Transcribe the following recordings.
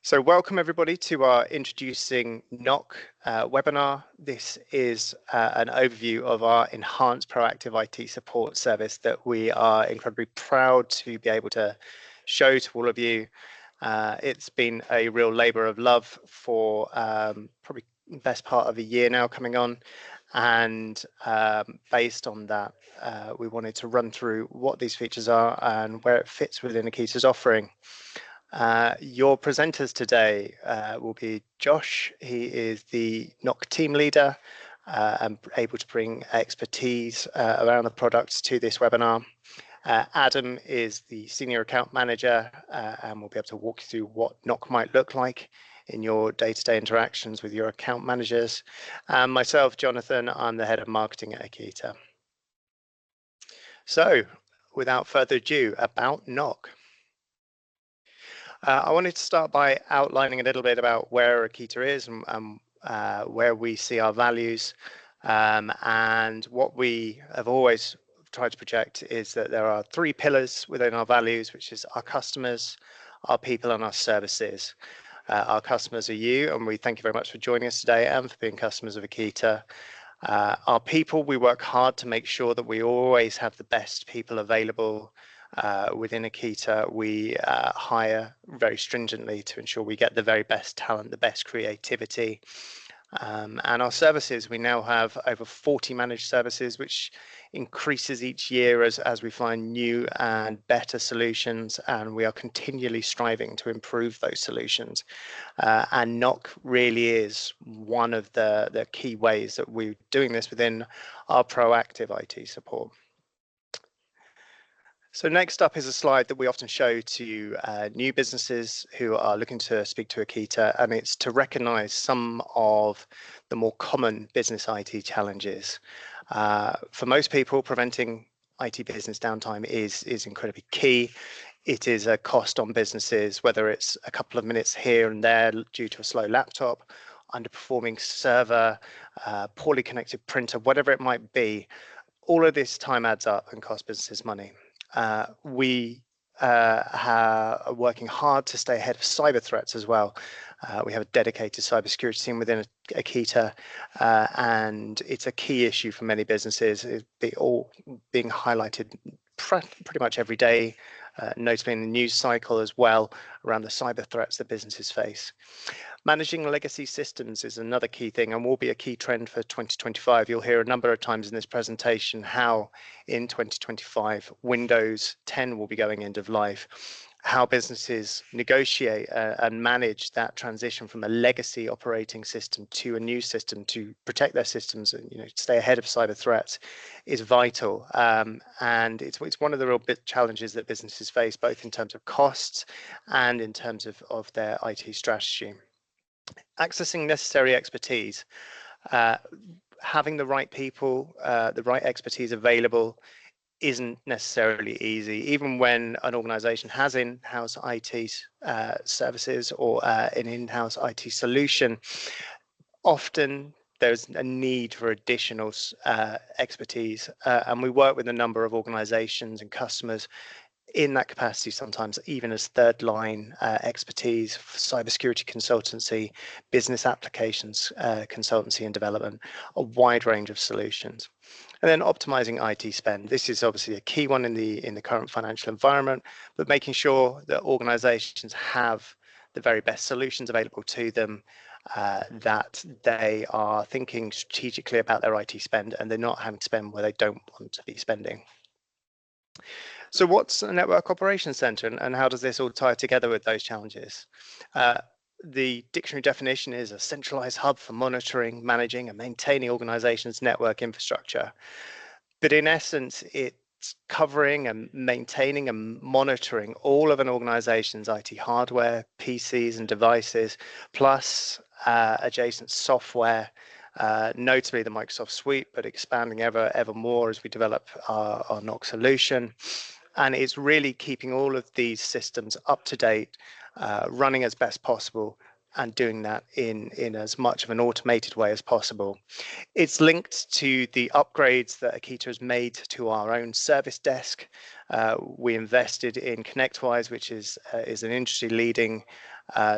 So welcome everybody to our Introducing NOC webinar. This is an overview of our enhanced proactive IT support service that we are incredibly proud to be able to show to all of you. It's been a real labour of love for probably the best part of a year now coming on, and based on that we wanted to run through what these features are and where it fits within Akita's offering. Your presenters today will be Josh. He is the NOC team leader and able to bring expertise around the products to this webinar. Adam is the senior account manager and will be able to walk you through what NOC might look like in your day-to-day interactions with your account managers. And myself, Jonathan, I'm the head of marketing at Akita. So without further ado, about NOC. I wanted to start by outlining a little bit about where Akita is and where we see our values. And what we have always tried to project is that there are three pillars within our values, which is our customers, our people, and our services. Our customers are you, and we thank you very much for joining us today and for being customers of Akita. Our people, we work hard to make sure that we always have the best people available. Within Akita, we hire very stringently to ensure we get the very best talent, the best creativity. And our services, we now have over 40 managed services, which increases each year as we find new and better solutions, and we are continually striving to improve those solutions. And NOC really is one of the key ways that we're doing this within our proactive IT support. So next up is a slide that we often show to new businesses who are looking to speak to Akita, and it's to recognise some of the more common business IT challenges. For most people, preventing IT business downtime is incredibly key. It is a cost on businesses, whether it's a couple of minutes here and there due to a slow laptop, underperforming server, poorly connected printer, whatever it might be. All of this time adds up and costs businesses money. We are working hard to stay ahead of cyber threats as well. We have a dedicated cybersecurity team within Akita, and it's a key issue for many businesses. It's all being highlighted pretty much every day, notably in the news cycle as well, around the cyber threats that businesses face. Managing legacy systems is another key thing and will be a key trend for 2025. You'll hear a number of times in this presentation how in 2025 Windows 10 will be going end of life, how businesses negotiate and manage that transition from a legacy operating system to a new system to protect their systems and stay ahead of cyber threats is vital. And it's one of the real big challenges that businesses face, both in terms of costs and in terms of their IT strategy. Accessing necessary expertise, having the right people, the right expertise available isn't necessarily easy. Even when an organization has in-house IT services or an in-house IT solution, often there's a need for additional expertise. And we work with a number of organizations and customers in that capacity, sometimes even as third line expertise, cybersecurity consultancy, business applications consultancy and development, a wide range of solutions. And then optimizing IT spend. This is obviously a key one in the current financial environment, but making sure that organizations have the very best solutions available to them, that they are thinking strategically about their IT spend and they're not having to spend where they don't want to be spending. So what's a network operations center and how does this all tie together with those challenges? The dictionary definition is a centralized hub for monitoring, managing and maintaining organizations' network infrastructure. But in essence, it's covering and maintaining and monitoring all of an organization's IT hardware, PCs and devices, plus adjacent software, notably the Microsoft Suite, but expanding ever more as we develop our NOC solution. And it's really keeping all of these systems up to date, running as best possible, and doing that in as much of an automated way as possible. It's linked to the upgrades that Akita has made to our own service desk, We invested in ConnectWise, which is an industry-leading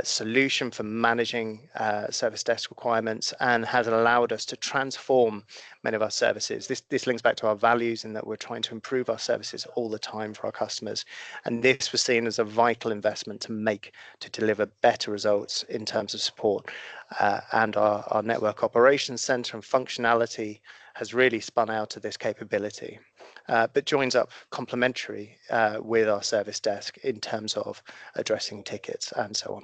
solution for managing service desk requirements, and has allowed us to transform many of our services. This links back to our values in that we're trying to improve our services all the time for our customers, and this was seen as a vital investment to deliver better results in terms of support. And our network operations center and functionality has really spun out of this capability, but joins up complementary with our service desk in terms of addressing tickets and so on.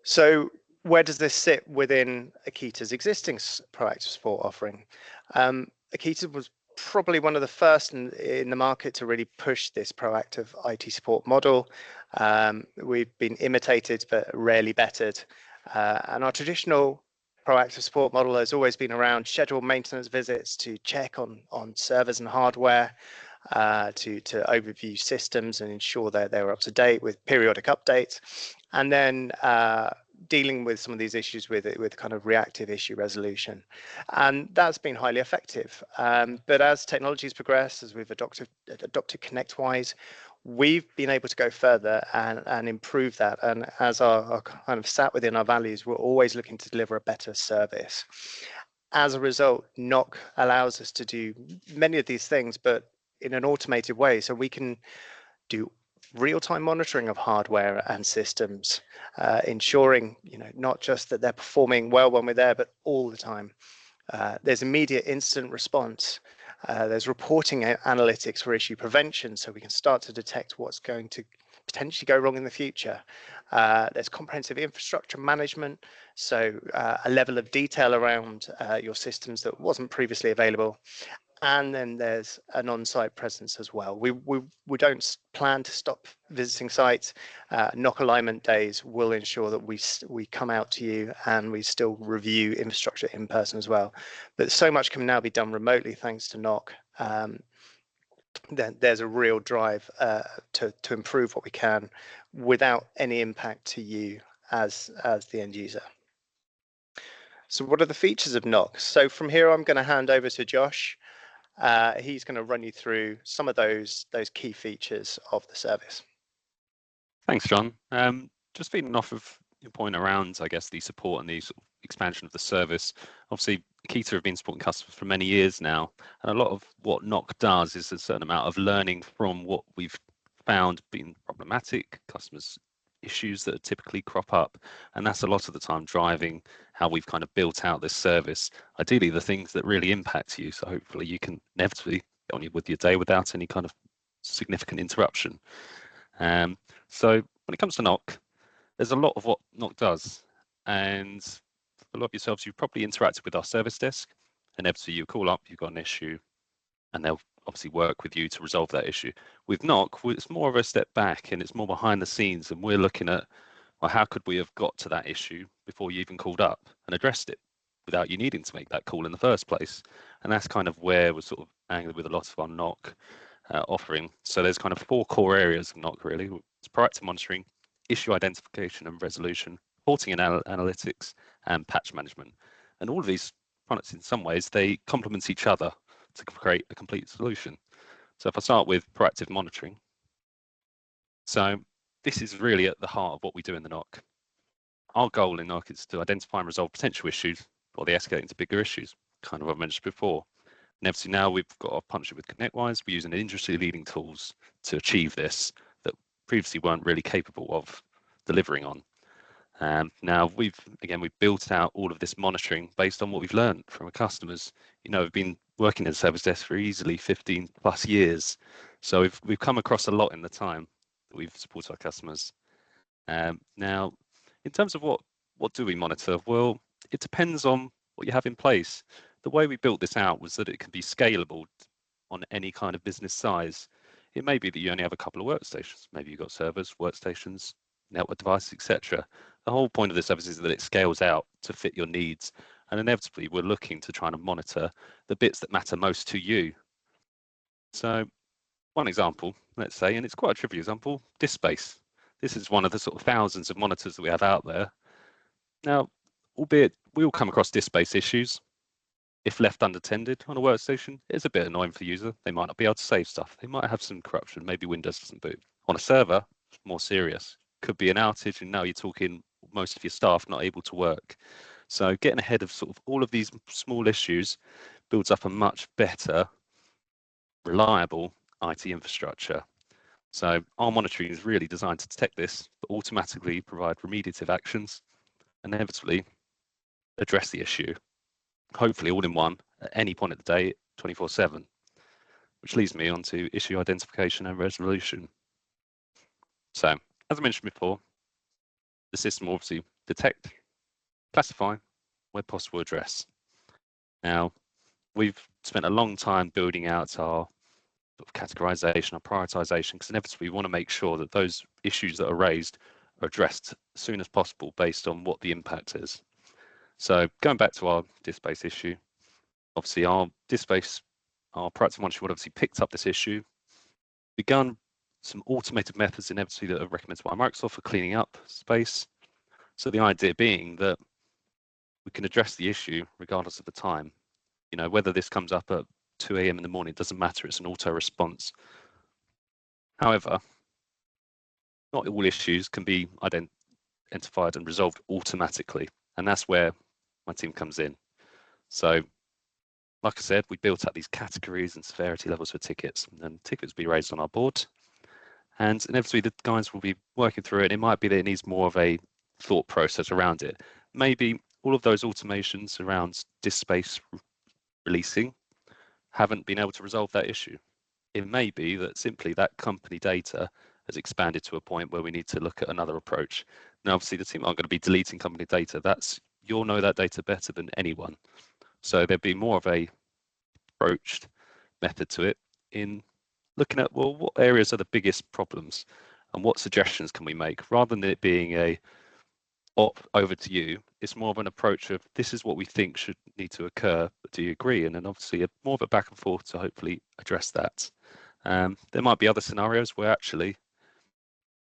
So where does this sit within Akita's existing proactive support offering? Akita was probably one of the first in the market to really push this proactive IT support model. We've been imitated but rarely bettered. And our traditional proactive support model has always been around scheduled maintenance visits to check on servers and hardware, to overview systems and ensure that they're up to date with periodic updates, and then dealing with some of these issues with kind of reactive issue resolution, and that's been highly effective. But as technologies progress, as we've adopted ConnectWise, we've been able to go further and improve that. And as our kind of sat within our values, we're always looking to deliver a better service. As a result, NOC allows us to do many of these things, but in an automated way, so we can do real-time monitoring of hardware and systems, ensuring not just that they're performing well when we're there, but all the time. There's immediate instant response. There's reporting analytics for issue prevention, so we can start to detect what's going to potentially go wrong in the future. There's comprehensive infrastructure management, so a level of detail around your systems that wasn't previously available. And then there's an on-site presence as well. We don't plan to stop visiting sites. NOC alignment days will ensure that we come out to you and we still review infrastructure in person as well. But so much can now be done remotely thanks to NOC. Then there's a real drive to improve what we can without any impact to you as the end user. So what are the features of NOC? So from here, I'm going to hand over to Josh. He's going to run you through some of those key features of the service. Thanks, John. Just feeding off of your point around, I guess, the support and the sort of expansion of the service. Obviously, Akita have been supporting customers for many years now, and a lot of what NOC does is a certain amount of learning from what we've found being problematic, customers' issues that typically crop up, and that's a lot of the time driving how we've kind of built out this service. Ideally, the things that really impact you, so hopefully you can inevitably get on with your day without any kind of significant interruption. So when it comes to NOC, there's a lot of what NOC does, and a lot of yourselves, you've probably interacted with our service desk. Inevitably, you call up, you've got an issue, and they'll obviously work with you to resolve that issue. With NOC, it's more of a step back and it's more behind the scenes, and we're looking at, well, how could we have got to that issue before you even called up and addressed it without you needing to make that call in the first place? And that's kind of where we're sort of angling with a lot of our NOC offering. So there's kind of 4 core areas of NOC really. It's proactive monitoring, issue identification and resolution, reporting and analytics, and patch management. And all of these products, in some ways, they complement each other to create a complete solution. So if I start with proactive monitoring, so this is really at the heart of what we do in the NOC. Our goal in NOC is to identify and resolve potential issues before they escalate into bigger issues, kind of what I mentioned before. And obviously now we've got a partnership with ConnectWise. We're using industry-leading tools to achieve this that previously weren't really capable of delivering on. Now we've built out all of this monitoring based on what we've learned from our customers. We've been working in the service desk for easily 15 plus years, so we've come across a lot in the time that we've supported our customers. Now, in terms of what do we monitor? Well, it depends on what you have in place. The way we built this out was that it can be scalable on any kind of business size. It may be that you only have a couple of workstations. Maybe you've got servers, workstations, network devices, etc. The whole point of the service is that it scales out to fit your needs, and inevitably we're looking to try and monitor the bits that matter most to you. So one example, let's say, and it's quite a trivial example, disk space. This is one of the sort of thousands of monitors that we have out there. Now, albeit we all come across disk space issues, if left unattended on a workstation, it's a bit annoying for the user. They might not be able to save stuff. They might have some corruption. Maybe Windows doesn't boot. On a server, it's more serious. Could be an outage, and now you're talking most of your staff not able to work. So getting ahead of sort of all of these small issues builds up a much better, reliable IT infrastructure. So our monitoring is really designed to detect this, but automatically provide remediative actions, and inevitably address the issue, hopefully all in one at any point of the day, 24/7, which leads me on to issue identification and resolution. So as I mentioned before, the system will obviously detect, classify, where possible address. Now, we've spent a long time building out our sort of categorization, our prioritization, because inevitably we want to make sure that those issues that are raised are addressed as soon as possible based on what the impact is. So going back to our disk space issue, obviously our disk space, our proactive monitoring would obviously picked up this issue, begun some automated methods inevitably that are recommended by Microsoft for cleaning up space. So the idea being that we can address the issue regardless of the time. You know, whether this comes up at 2 a.m. in the morning, it doesn't matter, it's an auto response. However, not all issues can be identified and resolved automatically, and that's where my team comes in. So, like I said, we built up these categories and severity levels for tickets, and tickets will be raised on our board, and inevitably the guys will be working through it. It might be that it needs more of a thought process around it. Maybe all of those automations around disk space releasing haven't been able to resolve that issue. It may be that simply that company data has expanded to a point where we need to look at another approach. Now, obviously, the team aren't going to be deleting company data. You'll know that data better than anyone. So there'd be more of a approached method to it in looking at, well, what areas are the biggest problems and what suggestions can we make, rather than it being a over to you. It's more of an approach of this is what we think should need to occur, but do you agree? And then obviously more of a back and forth to hopefully address that. There might be other scenarios where actually,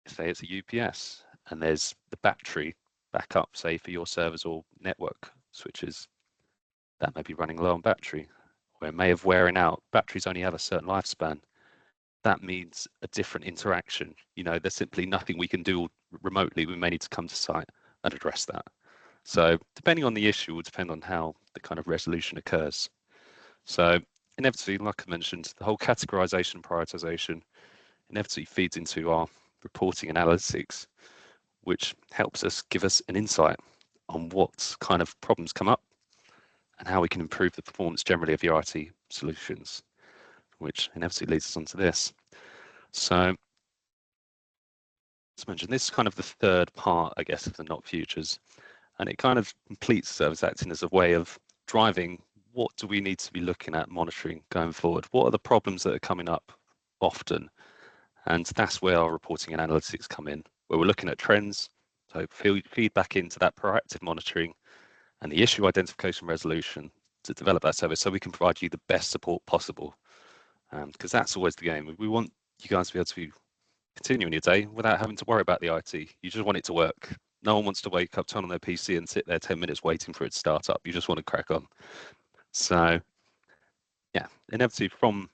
say it's a UPS and there's the battery backup, say for your servers or network switches, that may be running low on battery, or it may have wearing out. Batteries only have a certain lifespan. That means a different interaction. You know, there's simply nothing we can do remotely. We may need to come to site and address that. So depending on the issue will depend on how the kind of resolution occurs. So inevitably, like I mentioned, the whole categorization and prioritization inevitably feeds into our reporting and analytics, which helps us give us an insight on what kind of problems come up and how we can improve the performance generally of your IT solutions, which inevitably leads us on to this. So as mentioned, this is kind of the third part, I guess, of the NOC futures, and it kind of completes service acting as a way of driving what do we need to be looking at monitoring going forward? What are the problems that are coming up often? And that's where our reporting and analytics come in, where we're looking at trends, so feed back into that proactive monitoring and the issue identification resolution to develop that service so we can provide you the best support possible. Because that's always the game. We want you guys to be able to continue in your day without having to worry about the IT. You just want it to work. No one wants to wake up, turn on their PC and sit there 10 minutes waiting for it to start up. You just want to crack on. So yeah, inevitably from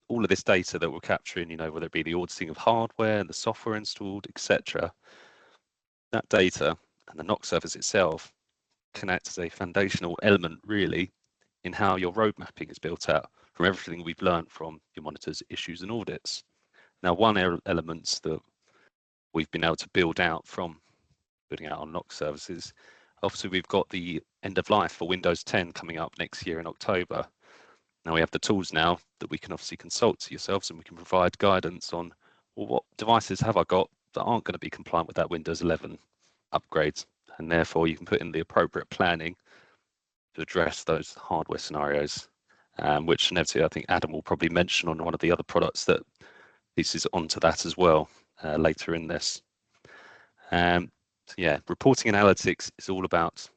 all of this data that we're capturing, you know, whether it be the auditing of hardware, the software installed, etc., that data and the NOC service itself can act as a foundational element really in how your road mapping is built out from everything we've learned from your monitors, issues and audits. Now, one elements that we've been able to build out from building out our NOC services, obviously we've got the end of life for Windows 10 coming up next year in October. Now we have the tools now that we can obviously consult to yourselves and we can provide guidance on, well, what devices have I got that aren't going to be compliant with that Windows 11 upgrade, and therefore you can put in the appropriate planning to address those hardware scenarios, which inevitably I think Adam will probably mention on one of the other products that pieces onto that as well later in this. So yeah, reporting analytics is all about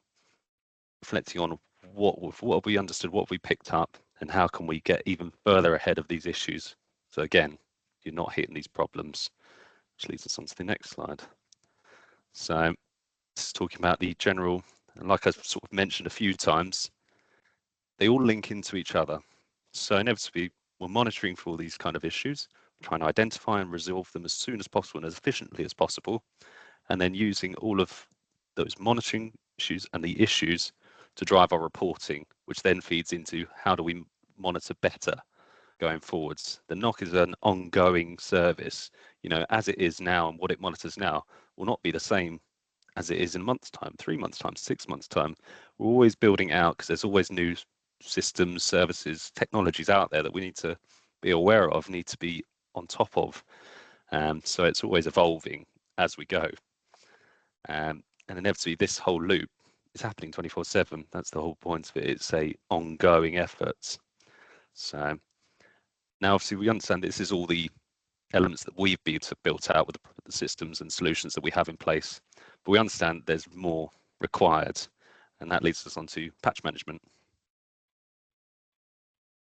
reflecting on what have we understood, what have we picked up, and how can we get even further ahead of these issues. So again, you're not hitting these problems, which leads us on to the next slide. So this is talking about the general, and like I sort of mentioned a few times, they all link into each other. So inevitably, we're monitoring for all these kind of issues, trying to identify and resolve them as soon as possible and as efficiently as possible, and then using all of those monitoring issues and the issues to drive our reporting, which then feeds into how do we monitor better going forwards. The NOC is an ongoing service, as it is now, and what it monitors now will not be the same as it is in a month's time, 3 months' time, 6 months' time. We're always building out because there's always new systems, services, technologies out there that we need to be aware of, need to be on top of. So it's always evolving as we go. And inevitably, this whole loop is happening 24/7. That's the whole point of it. It's a ongoing effort. So now, obviously, we understand this is all the elements that we've built out with the systems and solutions that we have in place, but we understand there's more required, and that leads us on to patch management.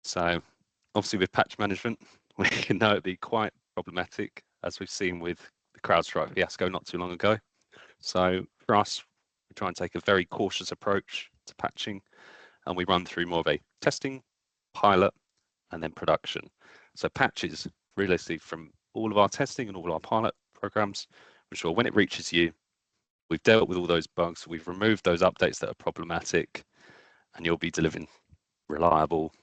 So obviously with patch management, we can know it'd be quite problematic, as we've seen with the CrowdStrike fiasco not too long ago. So for us, we try and take a very cautious approach to patching, and we run through more of a testing, pilot, and then production. So patches, realistically, from all of our testing and all our pilot programs, ensure when it reaches you, we've dealt with all those bugs, we've removed those updates that are problematic, and you'll be delivering reliable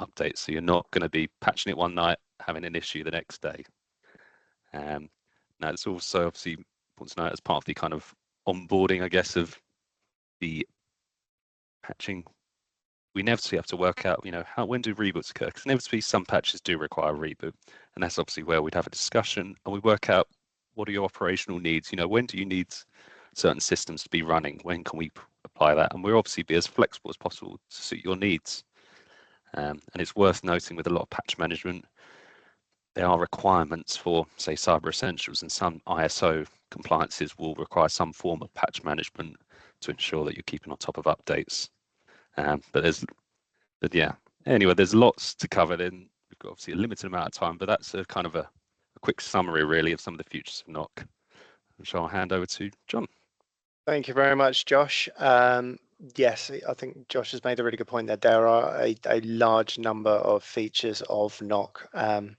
updates. So you're not going to be patching it one night, having an issue the next day. Now, it's also obviously important to note as part of the kind of onboarding, I guess, of the patching, we inevitably have to work out, when do reboots occur? Because inevitably some patches do require a reboot, and that's obviously where we'd have a discussion and we work out what are your operational needs. When do you need certain systems to be running? When can we apply that? And we'll obviously be as flexible as possible to suit your needs. And it's worth noting with a lot of patch management, there are requirements for, say, Cyber Essentials, and some ISO compliances will require some form of patch management to ensure that you're keeping on top of updates. Anyway, there's lots to cover. Then we've got obviously a limited amount of time, but that's a kind of a quick summary, really, of some of the features of NOC, which I'll hand over to John. Thank you very much, Josh. Yes, I think Josh has made a really good point that there are a large number of features of NOC.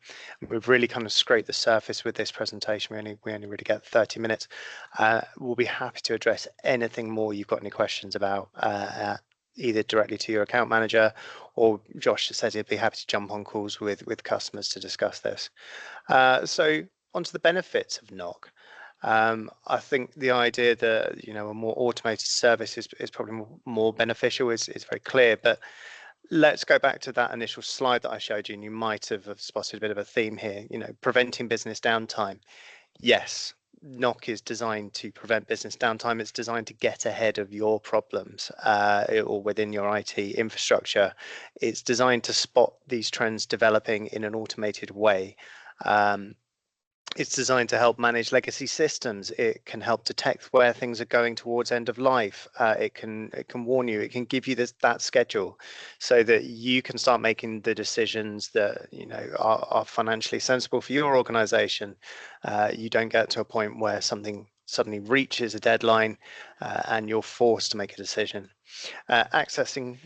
We've really kind of scraped the surface with this presentation. We only really get 30 minutes. We'll be happy to address anything more you've got any questions about, either directly to your account manager, or Josh says he'd be happy to jump on calls with customers to discuss this. So onto the benefits of NOC. I think the idea that a more automated service is probably more beneficial is very clear, but let's go back to that initial slide that I showed you, and you might have spotted a bit of a theme here. Preventing business downtime. Yes, NOC is designed to prevent business downtime. It's designed to get ahead of your problems or within your IT infrastructure. It's designed to spot these trends developing in an automated way. It's designed to help manage legacy systems. It can help detect where things are going towards end of life. It can warn you. It can give you that schedule so that you can start making the decisions that are financially sensible for your organization. You don't get to a point where something suddenly reaches a deadline and you're forced to make a decision. Accessing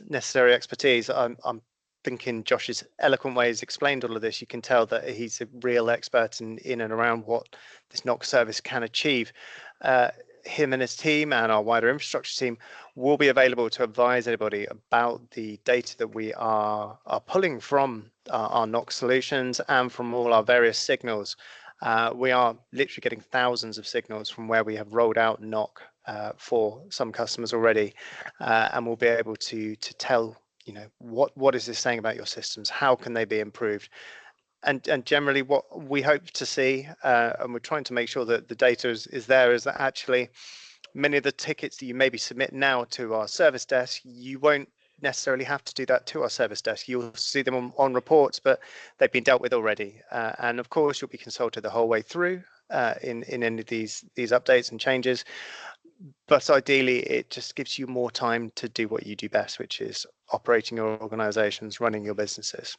necessary expertise. I'm thinking Josh's eloquent way has explained all of this. You can tell that he's a real expert in and around what this NOC service can achieve. Him and his team and our wider infrastructure team will be available to advise anybody about the data that we are pulling from our NOC solutions and from all our various signals. We are literally getting thousands of signals from where we have rolled out NOC for some customers already, and we'll be able to tell what is this saying about your systems? How can they be improved? And generally what we hope to see, and we're trying to make sure that the data is there, is that actually many of the tickets that you maybe submit now to our service desk, you won't necessarily have to do that to our service desk. You'll see them on reports, but they've been dealt with already. And of course, you'll be consulted the whole way through in any of these updates and changes. But ideally, it just gives you more time to do what you do best, which is operating your organizations, running your businesses.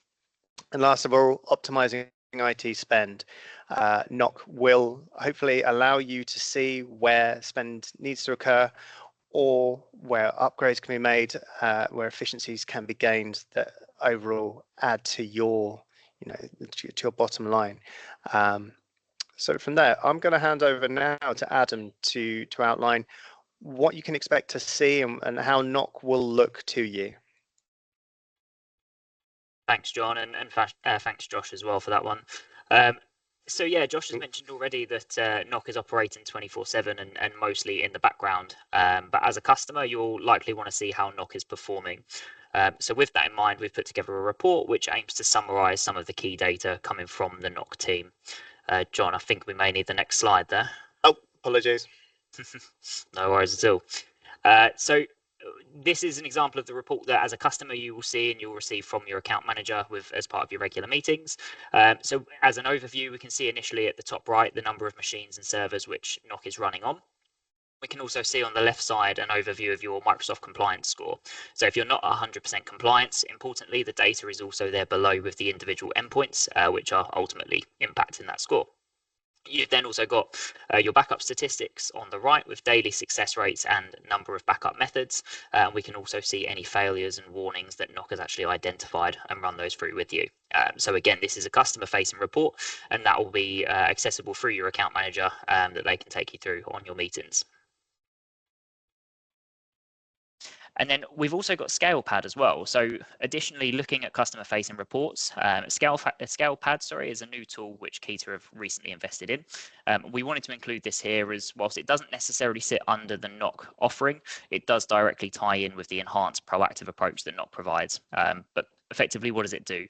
And last of all, optimizing IT spend. NOC will hopefully allow you to see where spend needs to occur, or where upgrades can be made, where efficiencies can be gained that overall add to your, to your bottom line. So from there, I'm going to hand over now to Adam to outline what you can expect to see and how NOC will look to you. Thanks, John, and thanks, Josh, as well for that one. So yeah, Josh has mentioned already that NOC is operating 24/7 and mostly in the background. But as a customer, you'll likely want to see how NOC is performing. So with that in mind, we've put together a report which aims to summarise some of the key data coming from the NOC team. John, I think we may need the next slide there. Oh, apologies. No worries at all. So this is an example of the report that as a customer you will see and you'll receive from your account manager as part of your regular meetings. So as an overview, we can see initially at the top right the number of machines and servers which NOC is running on. We can also see on the left side an overview of your Microsoft compliance score. So if you're not 100% compliant, importantly, the data is also there below with the individual endpoints, which are ultimately impacting that score. You've then also got your backup statistics on the right with daily success rates and number of backup methods. We can also see any failures and warnings that NOC has actually identified and run those through with you. So again, this is a customer facing report and that will be accessible through your account manager that they can take you through on your meetings. And then we've also got ScalePad as well. So additionally, looking at customer facing reports, ScalePad, is a new tool which Akita have recently invested in. We wanted to include this here as whilst it doesn't necessarily sit under the NOC offering, it does directly tie in with the enhanced proactive approach that NOC provides. But effectively, what does it do?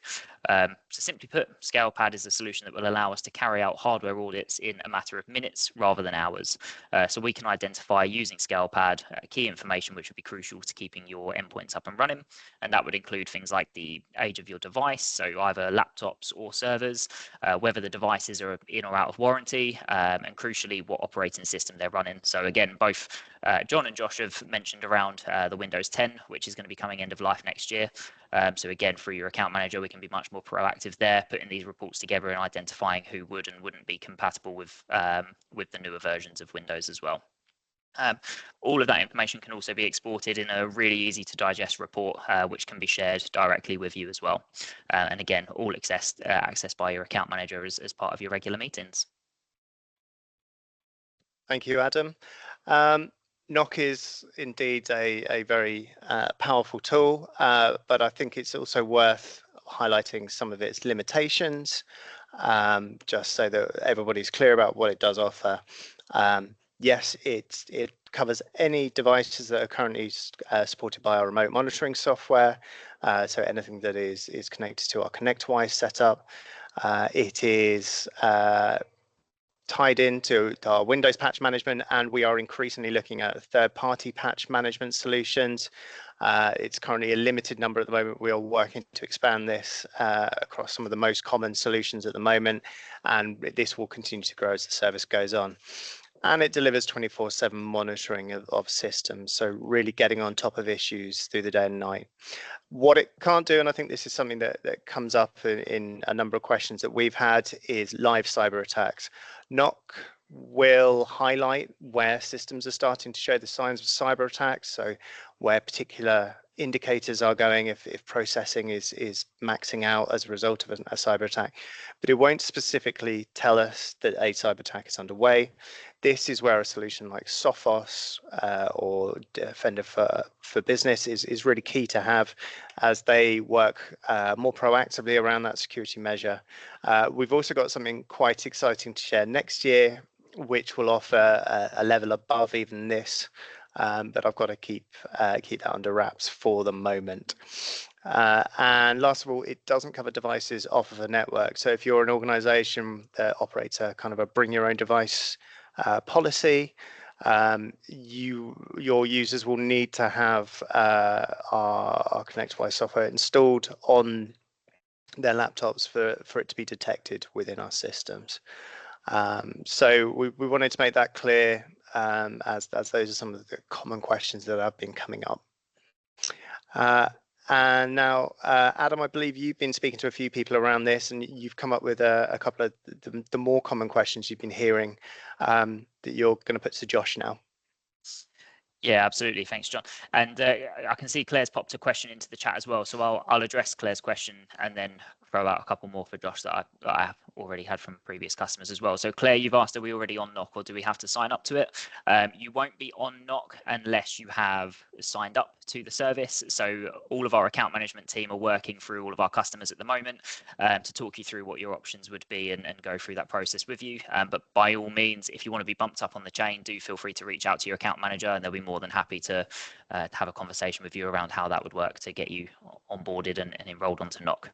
So simply put, ScalePad is a solution that will allow us to carry out hardware audits in a matter of minutes rather than hours. So we can identify using ScalePad key information which would be crucial to keeping your endpoints up and running. And that would include things like the age of your device, so either laptops or servers, whether the devices are in or out of warranty, and crucially, what operating system they're running. So again, both John and Josh have mentioned around the Windows 10, which is going to be coming end of life next year. So again, through your account manager, we can be much more proactive there, putting these reports together and identifying who would and wouldn't be compatible with the newer versions of Windows as well. All of that information can also be exported in a really easy to digest report, which can be shared directly with you as well. And again, all accessed by your account manager as part of your regular meetings. Thank you, Adam. NOC is indeed a very powerful tool, but I think it's also worth highlighting some of its limitations, just so that everybody's clear about what it does offer. Yes, it covers any devices that are currently supported by our remote monitoring software, so anything that is connected to our ConnectWise setup. It is tied into our Windows patch management, and we are increasingly looking at third-party patch management solutions. It's currently a limited number at the moment. We are working to expand this across some of the most common solutions at the moment, and this will continue to grow as the service goes on. And it delivers 24/7 monitoring of systems, so really getting on top of issues through the day and night. What it can't do, and I think this is something that comes up in a number of questions that we've had, is live cyber attacks. NOC will highlight where systems are starting to show the signs of cyber attacks, so where particular indicators are going if processing is maxing out as a result of a cyber attack, but it won't specifically tell us that a cyber attack is underway. This is where a solution like Sophos or Defender for Business is really key to have, as they work more proactively around that security measure. We've also got something quite exciting to share next year, which will offer a level above even this, but I've got to keep that under wraps for the moment. And last of all, it doesn't cover devices off of a network. So if you're an organization that operates a kind of a bring your own device policy, your users will need to have our ConnectWise software installed on their laptops for it to be detected within our systems. So we wanted to make that clear, as those are some of the common questions that have been coming up. And now, Adam, I believe you've been speaking to a few people around this, and you've come up with a couple of the more common questions you've been hearing that you're going to put to Josh now. Yeah, absolutely. Thanks, John. And I can see Claire's popped a question into the chat as well. So I'll address Claire's question and then throw out a couple more for Josh that I have already had from previous customers as well. So Claire, you've asked, are we already on NOC or do we have to sign up to it? You won't be on NOC unless you have signed up to the service. So all of our account management team are working through all of our customers at the moment to talk you through what your options would be and go through that process with you. But by all means, if you want to be bumped up on the chain, do feel free to reach out to your account manager and they'll be more than happy to have a conversation with you around how that would work to get you onboarded and enrolled onto NOC.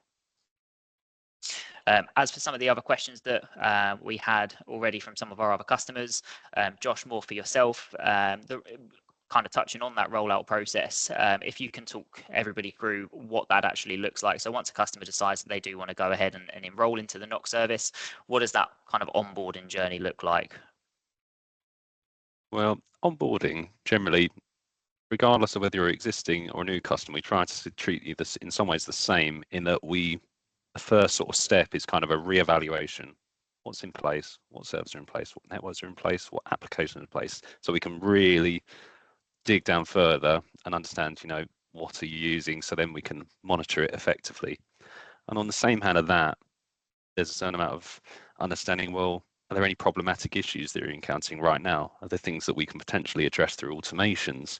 As for some of the other questions that we had already from some of our other customers, Josh, more for yourself, kind of touching on that rollout process, if you can talk everybody through what that actually looks like. So once a customer decides that they do want to go ahead and enroll into the NOC service, what does that kind of onboarding journey look like? Well, onboarding generally, regardless of whether you're existing or a new customer, we try to treat you this in some ways the same, in that the first sort of step is kind of a reevaluation. What's in place, what servers are in place, what networks are in place, what applications are in place, so we can really dig down further and understand, what are you using, so then we can monitor it effectively. And on the same hand of that, there's a certain amount of understanding, well, are there any problematic issues that you're encountering right now? Are there things that we can potentially address through automations?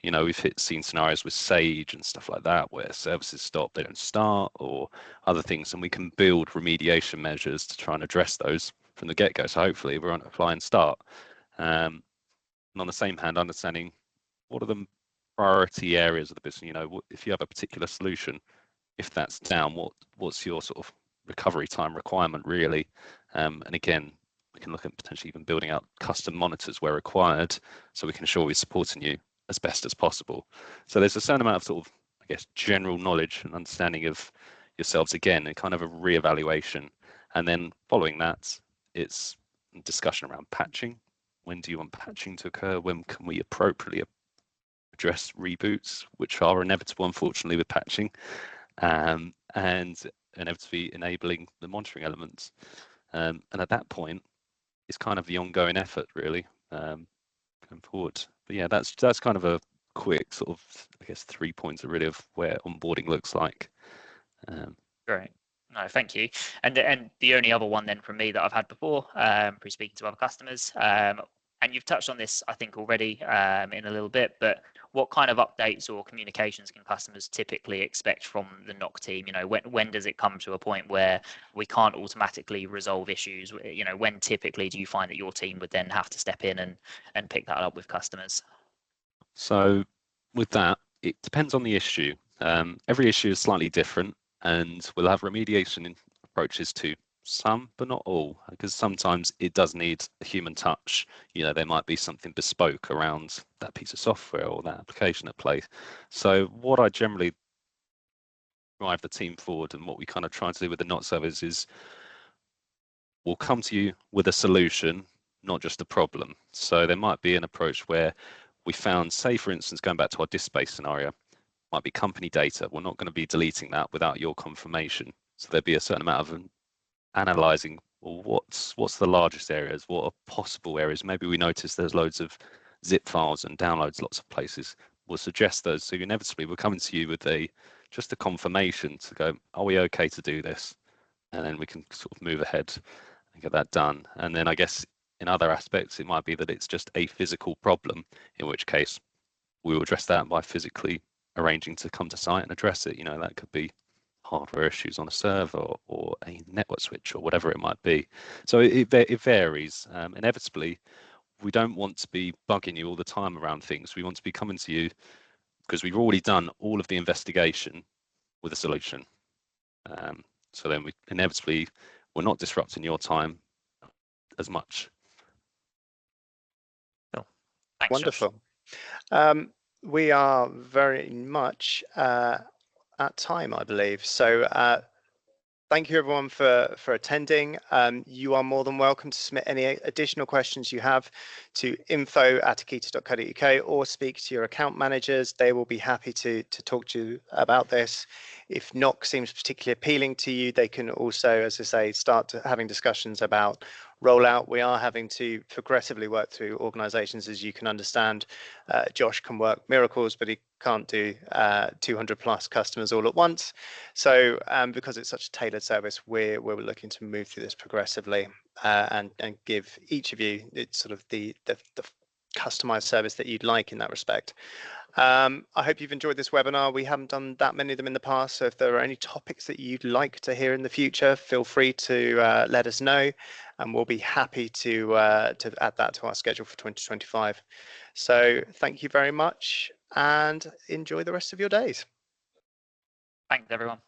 We've seen scenarios with Sage and stuff like that where services stop, they don't start, or other things, and we can build remediation measures to try and address those from the get-go. So hopefully we're on apply and start. And on the same hand, understanding what are the priority areas of the business. If you have a particular solution, if that's down, what's your sort of recovery time requirement really? And again, we can look at potentially even building out custom monitors where required, so we can ensure we're supporting you as best as possible. So there's a certain amount of sort of, I guess, general knowledge and understanding of yourselves again, and kind of a reevaluation. And then following that, it's discussion around patching. When do you want patching to occur? When can we appropriately address reboots, which are inevitable, unfortunately, with patching, and inevitably enabling the monitoring elements. And at that point, it's kind of the ongoing effort, really, going forward. But yeah, that's kind of a quick sort of, I guess, 3 points really of where onboarding looks like. Great. No, thank you. And the only other one then from me that I've had before, pre-speaking to other customers, and you've touched on this, I think, already in a little bit, but what kind of updates or communications can customers typically expect from the NOC team? When does it come to a point where we can't automatically resolve issues? When typically do you find that your team would then have to step in and pick that up with customers? So with that, it depends on the issue. Every issue is slightly different, and we'll have remediation approaches to some, but not all, because sometimes it does need a human touch. There might be something bespoke around that piece of software or that application at play. So what I generally drive the team forward, and what we kind of try to do with the NOC service, is we'll come to you with a solution, not just a problem. So there might be an approach where we found, say for instance, going back to our disk space scenario, might be company data. We're not going to be deleting that without your confirmation. So there'd be a certain amount of analyzing, well, what's the largest areas, what are possible areas. Maybe we notice there's loads of zip files and downloads lots of places. We'll suggest those. So inevitably we're coming to you with just a confirmation to go, are we okay to do this? And then we can sort of move ahead and get that done. And then I guess in other aspects, it might be that it's just a physical problem, in which case we will address that by physically arranging to come to site and address it. That could be hardware issues on a server or a network switch or whatever it might be. So it varies. Inevitably, we don't want to be bugging you all the time around things. We want to be coming to you because we've already done all of the investigation with a solution. So then we're not disrupting your time as much. Cool. Thanks, Wonderful. We are very much at time, I believe. So thank you everyone for attending. You are more than welcome to submit any additional questions you have to info@akita.co.uk or speak to your account managers. They will be happy to talk to you about this. If NOC seems particularly appealing to you, they can also, as I say, start having discussions about rollout. We are having to progressively work through organizations, as you can understand. Josh can work miracles, but he can't do 200 plus customers all at once. So because it's such a tailored service, we're looking to move through this progressively and give each of you it's sort of the customized service that you'd like in that respect. I hope you've enjoyed this webinar. We haven't done that many of them in the past, so if there are any topics that you'd like to hear in the future, feel free to let us know, and we'll be happy to add that to our schedule for 2025. So thank you very much, and enjoy the rest of your days. Thanks, everyone.